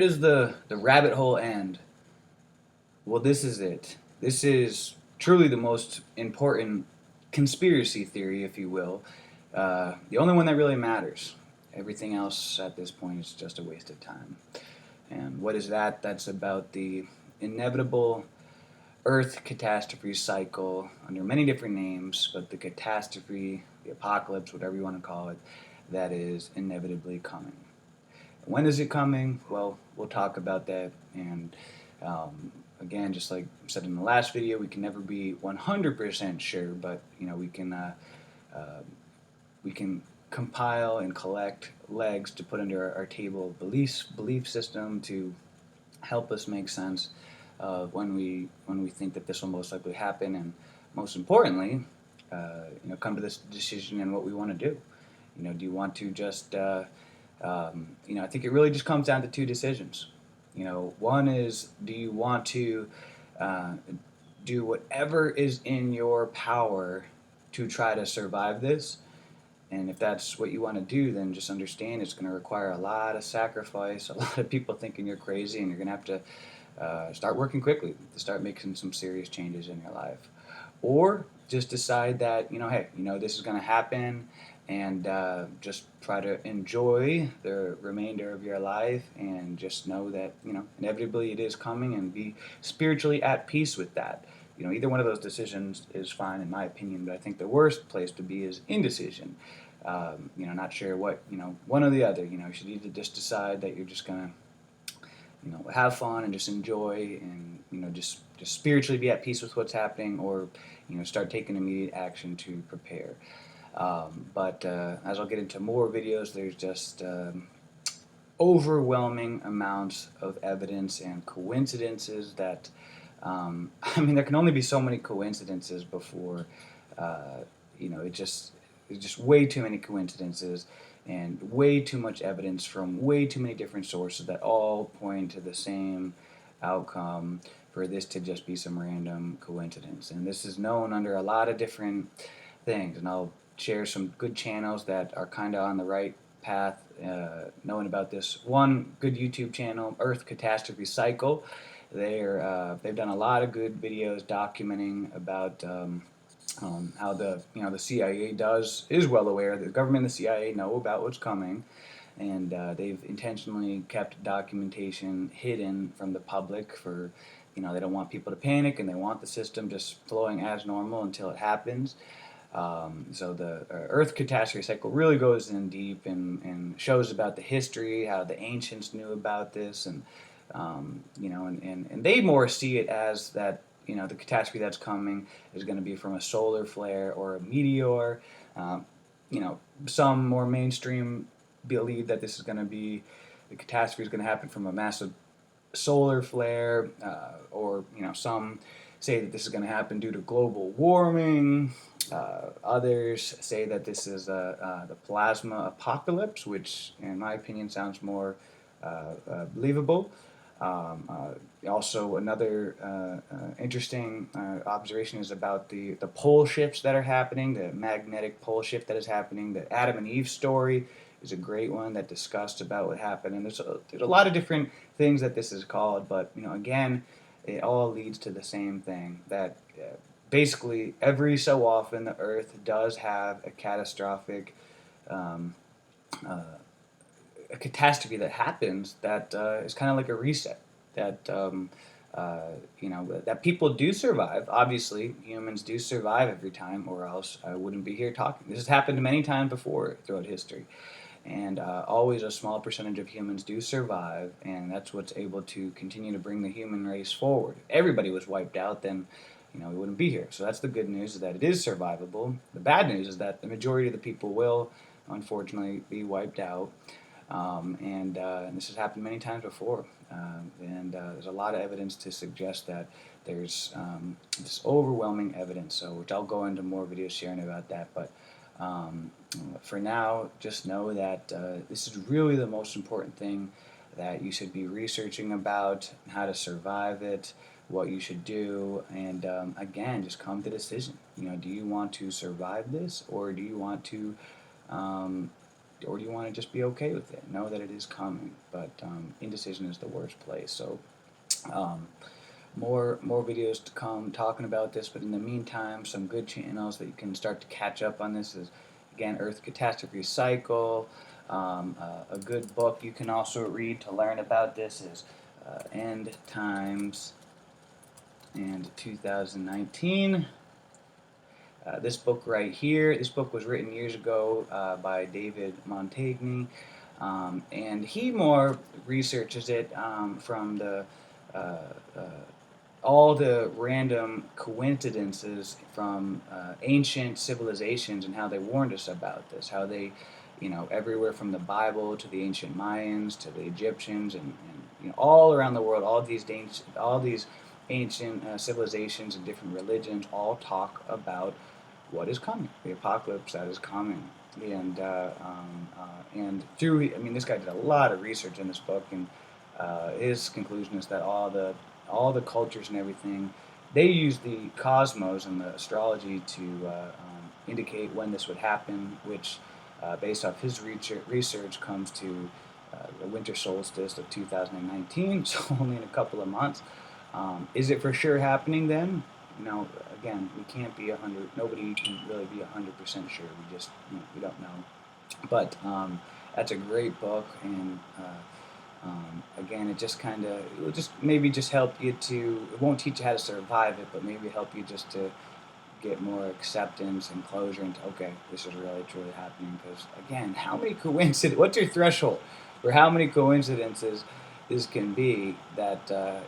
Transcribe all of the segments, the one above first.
Does the rabbit hole end? Well, this is it. This is truly the most important conspiracy theory, if you will. The only one that really matters. Everything else at this point is just a waste of time. And what is that? That's about the inevitable Earth catastrophe cycle under many different names, but the catastrophe, the apocalypse, whatever you want to call it, that is inevitably coming. When is it coming? Well, we'll talk about that. And again, just like I said in the last video, we can never be 100% sure, but uh, we can compile and collect legs to put under our table of belief system to help us make sense of when we think that this will most likely happen, and most importantly, come to this decision and what we want to do. Do you want to just I think it really just comes down to two decisions. One is, do you want to uh, do whatever is in your power to try to survive this? And if that's what you want to do, then just understand it's going to require a lot of sacrifice, a lot of people thinking you're crazy, and you're going to have to start working quickly to start making some serious changes in your life. Or just decide that, hey, this is going to happen, and just try to enjoy the remainder of your life and just know that, inevitably it is coming, and be spiritually at peace with that. Either one of those decisions is fine in my opinion, but I think the worst place to be is indecision. Not sure what, one or the other. You should either just decide that you're just going to have fun and just enjoy, and just spiritually be at peace with what's happening, or start taking immediate action to prepare. But as I'll get into more videos, there's just overwhelming amounts of evidence and coincidences that there can only be so many coincidences before it's just way too many coincidences and way too much evidence from way too many different sources that all point to the same outcome for this to just be some random coincidence. And this is known under a lot of different things, and I'll share some good channels that are kind of on the right path knowing about this. One good YouTube channel, Earth Catastrophe Cycle. They've done a lot of good videos documenting about how the CIA is well aware. The government and the CIA know about what's coming, and they've intentionally kept documentation hidden from the public for, they don't want people to panic, and they want the system just flowing as normal until it happens. So the Earth Catastrophe Cycle really goes in deep and shows about the history, how the ancients knew about this, and and they more see it as that the catastrophe that's coming is going to be from a solar flare or a meteor. Um, some more mainstream believe that this is going to be the catastrophe is going to happen from a massive solar flare, or some say that this is going to happen due to global warming. Others say that this is the plasma apocalypse, which, in my opinion, sounds more believable. Also, another interesting observation is about the pole shifts that are happening, the magnetic pole shift that is happening. The Adam and Eve story is a great one that discussed about what happened. And there's a lot of different things that this is called, but again, it all leads to the same thing, that basically every so often the Earth does have a catastrophic uh, a catastrophe that happens that is kind of like a reset. That that people do survive. Obviously, humans do survive every time, or else I wouldn't be here talking. This has happened many times before throughout history, and always a small percentage of humans do survive, and that's what's able to continue to bring the human race forward. If everybody was wiped out, then we wouldn't be here. So that's the good news, is that it is survivable. The bad news is that the majority of the people will, unfortunately, be wiped out. And this has happened many times before. And there's a lot of evidence to suggest that there's this overwhelming evidence, so which I'll go into more videos sharing about that. But for now, just know that this is really the most important thing that you should be researching about, how to survive it, what you should do, and again, just come to the decision. Do you want to survive this, or do you want to or do you want to just be okay with it? Know that it is coming, but indecision is the worst place. So um, more videos to come talking about this, but in the meantime, some good channels that you can start to catch up on this is, again, Earth Catastrophe Cycle. A good book you can also read to learn about this is End Times and 2019. This book right here, this book was written years ago by David Montagne, and he more researches it from the uh, uh, all the random coincidences from ancient civilizations and how they warned us about this, how they, everywhere from the Bible to the ancient Mayans to the Egyptians and all around the world, all these ancient civilizations and different religions all talk about what is coming, the apocalypse that is coming. And through, I mean, this guy did a lot of research in this book, and his conclusion is that all the cultures and everything, they use the cosmos and the astrology to indicate when this would happen, which, based off his research, comes to the winter solstice of 2019, so only in a couple of months. Is it for sure happening then? Again, we can't be 100. Nobody can really be 100% sure. We just, we don't know. But that's a great book, and again, it just it will just maybe just help you to. It won't teach you how to survive it, but maybe help you just to get more acceptance and closure into, okay, this is really truly happening. Because again, how many coincidences? What's your threshold for how many coincidences this can be that that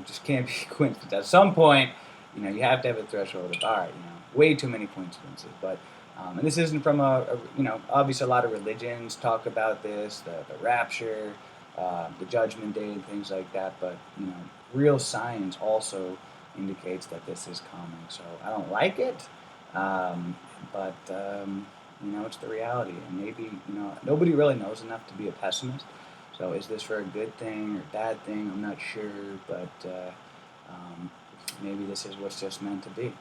just can't be coincidence. At some point, you have to have a threshold of, all right, way too many coincidences. But and this isn't from obviously a lot of religions talk about this, the rapture, the judgment day, and things like that. But real science also indicates that this is coming. So I don't like it, but it's the reality. And maybe nobody really knows enough to be a pessimist. So is this for a good thing or bad thing? I'm not sure, but maybe this is what's just meant to be.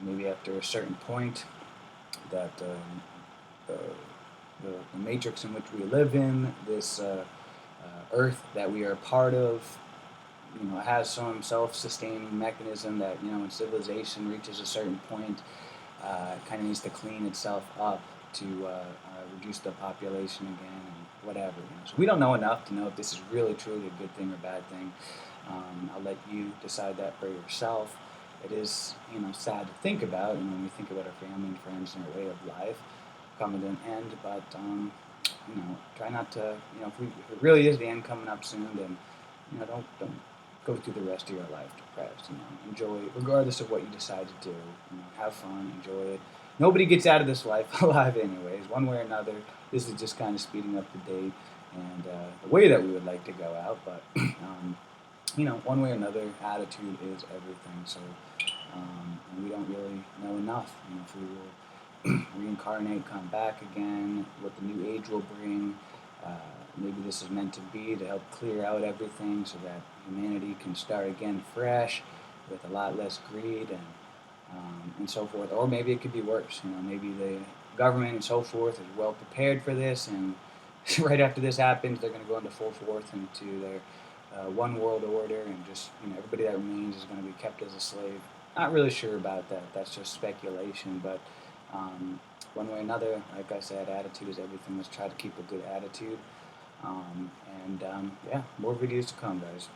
Maybe after a certain point, that the matrix in which we live in, this Earth that we are a part of, has some self-sustaining mechanism that when civilization reaches a certain point, it kind of needs to clean itself up to reduce the population again and whatever. So we don't know enough to know if this is really truly a good thing or bad thing. I'll let you decide that for yourself. It is sad to think about, and when we think about our family and friends and our way of life coming to an end, but try not to, if it really is the end coming up soon, then don't go through the rest of your life depressed. Enjoy it, regardless of what you decide to do. Have fun, enjoy it. Nobody gets out of this life alive, anyways. One way or another, this is just kind of speeding up the date and the way that we would like to go out. But one way or another, attitude is everything. So we don't really know enough. If we will reincarnate, come back again, what the new age will bring. Maybe this is meant to be to help clear out everything so that humanity can start again fresh with a lot less greed and so forth. Or maybe it could be worse. Maybe the government and so forth is well prepared for this, and right after this happens, they're going to go into full force into their one world order, and just everybody that remains is going to be kept as a slave. Not really sure about that. That's just speculation, but one way or another, like I said, attitude is everything. Let's try to keep a good attitude. And yeah, more videos to come, guys.